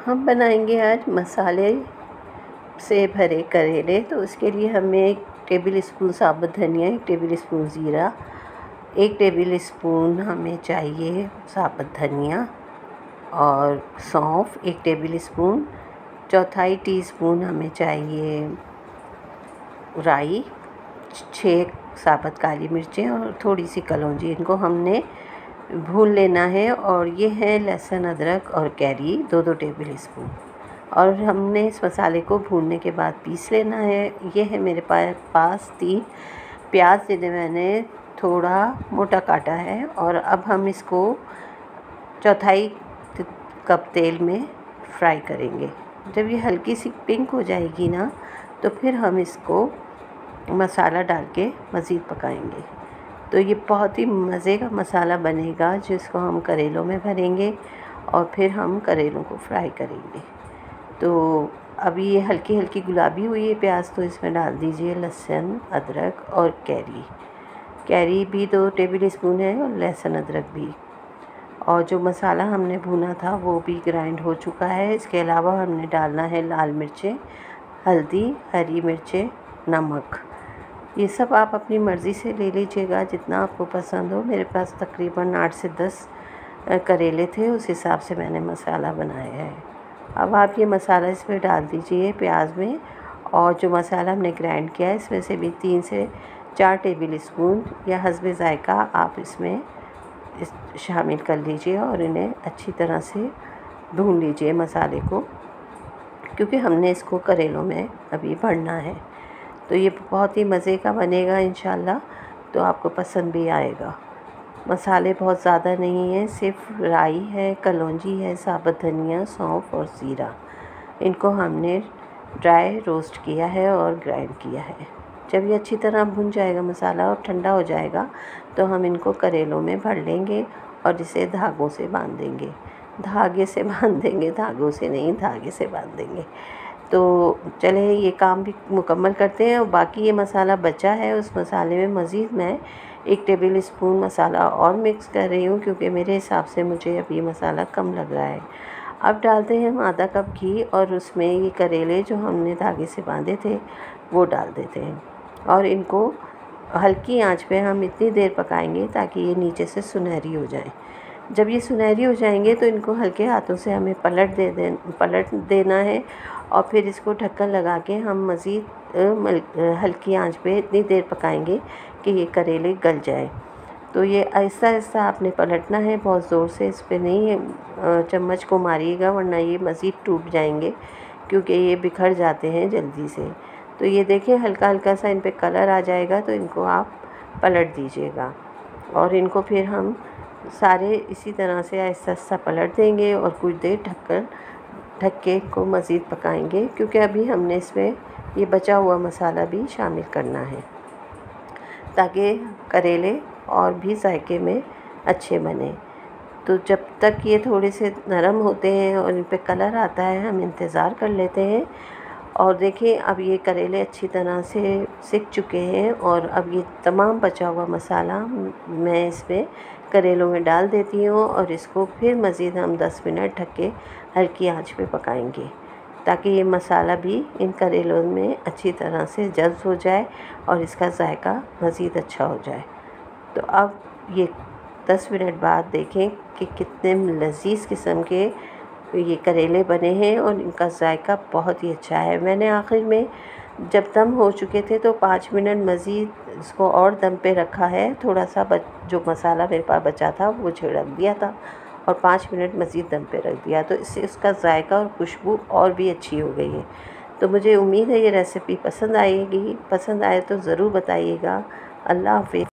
हम बनाएंगे आज मसाले से भरे करेले। तो उसके लिए हमें 1 टेबल स्पून साबुत धनिया, 1 टेबल स्पून ज़ीरा, 1 टेबल स्पून हमें चाहिए साबुत धनिया और सौंफ 1 टेबल स्पून, चौथाई टीस्पून हमें चाहिए राई, 6 साबुत काली मिर्चें और थोड़ी सी कलौंजी। इनको हमने भून लेना है। और ये है लहसुन, अदरक और कैरी 2-2 टेबल स्पून। और हमने इस मसाले को भूनने के बाद पीस लेना है। ये है मेरे पास 3 प्याज, जिन्हें मैंने थोड़ा मोटा काटा है। और अब हम इसको चौथाई कप तेल में फ्राई करेंगे। जब ये हल्की सी पिंक हो जाएगी ना, तो फिर हम इसको मसाला डाल के मज़ीद पकाएंगे। तो ये बहुत ही मज़े का मसाला बनेगा, जिसको हम करेलों में भरेंगे और फिर हम करेलों को फ्राई करेंगे। तो अभी ये हल्की हल्की गुलाबी हुई है प्याज, तो इसमें डाल दीजिए लहसुन, अदरक और कैरी भी 2 टेबल स्पून है और लहसुन अदरक भी। और जो मसाला हमने भुना था वो भी ग्राइंड हो चुका है। इसके अलावा हमने डालना है लाल मिर्चें, हल्दी, हरी मिर्चें, नमक। ये सब आप अपनी मर्ज़ी से ले लीजिएगा, जितना आपको पसंद हो। मेरे पास तकरीबन 8 से 10 करेले थे, उस हिसाब से मैंने मसाला बनाया है। अब आप ये मसाला इसमें डाल दीजिए प्याज में। और जो मसाला हमने ग्राइंड किया है, इसमें से भी 3 से 4 टेबल स्पून या हस्बे ज़ायक़ा आप इसमें शामिल कर लीजिए और इन्हें अच्छी तरह से भून लीजिए मसाले को, क्योंकि हमने इसको करेलों में अभी भरना है। तो ये बहुत ही मज़े का बनेगा इंशाल्लाह, तो आपको पसंद भी आएगा। मसाले बहुत ज़्यादा नहीं हैं, सिर्फ राई है, कलौंजी है, साबुत धनिया, सौंफ और ज़ीरा। इनको हमने ड्राई रोस्ट किया है और ग्राइंड किया है। जब ये अच्छी तरह भुन जाएगा मसाला और ठंडा हो जाएगा, तो हम इनको करेलों में भर लेंगे और इसे धागों से बांध देंगे। धागे से बांध देंगे, धागों से नहीं, धागे से बांध देंगे। तो चलिए ये काम भी मुकम्मल करते हैं। और बाकी ये मसाला बचा है, उस मसाले में मज़ीद मैं 1 टेबल स्पून मसाला और मिक्स कर रही हूँ, क्योंकि मेरे हिसाब से मुझे अब ये मसाला कम लग रहा है। अब डालते हैं हम आधा कप घी और उसमें ये करेले जो हमने धागे से बांधे थे वो डाल देते हैं। और इनको हल्की आंच पे हम इतनी देर पकाएंगे ताकि ये नीचे से सुनहरी हो जाए। जब ये सुनहरी हो जाएंगे तो इनको हल्के हाथों से हमें पलट देना है। और फिर इसको ढक्कन लगा के हम मज़ीद हल्की आंच पे इतनी देर पकाएंगे कि ये करेले गल जाए। तो ये आहिस्ता आहिस्ता आपने पलटना है, बहुत ज़ोर से इस पे नहीं चम्मच को मारिएगा, वरना ये मज़ीद टूट जाएंगे, क्योंकि ये बिखर जाते हैं जल्दी से। तो ये देखिए हल्का हल्का सा इन पे कलर आ जाएगा, तो इनको आप पलट दीजिएगा। और इनको फिर हम सारे इसी तरह से आहिस्ता आहिस्ता पलट देंगे और कुछ देर ढक के इनको मज़ीद पकाएंगे, क्योंकि अभी हमने इसमें ये बचा हुआ मसाला भी शामिल करना है, ताकि करेले और भी जायके में अच्छे बने। तो जब तक ये थोड़े से नरम होते हैं और इन पे कलर आता है, हम इंतज़ार कर लेते हैं। और देखिए अब ये करेले अच्छी तरह से सिक चुके हैं। और अब ये तमाम बचा हुआ मसाला मैं इसमें करेलों में डाल देती हूँ और इसको फिर मज़ीद हम 10 मिनट ढक के हल्की आंच पे पकाएंगे, ताकि ये मसाला भी इन करेलों में अच्छी तरह से जज़्ब हो जाए और इसका जायका मज़ीद अच्छा हो जाए। तो अब ये 10 मिनट बाद देखें कि कितने लज़ीज़ किस्म के ये करेले बने हैं और इनका जायका बहुत ही अच्छा है। मैंने आखिर में जब दम हो चुके थे तो 5 मिनट मज़ीद इसको और दम पे रखा है। थोड़ा सा जो मसाला मेरे पास बचा था वो छिड़क दिया था और 5 मिनट मज़ीद दम पे रख दिया, तो इससे उसका जायका और खुशबू और भी अच्छी हो गई है। तो मुझे उम्मीद है ये रेसिपी पसंद आएगी। पसंद आए तो ज़रूर बताइएगा। अल्लाह हाफ़िज़।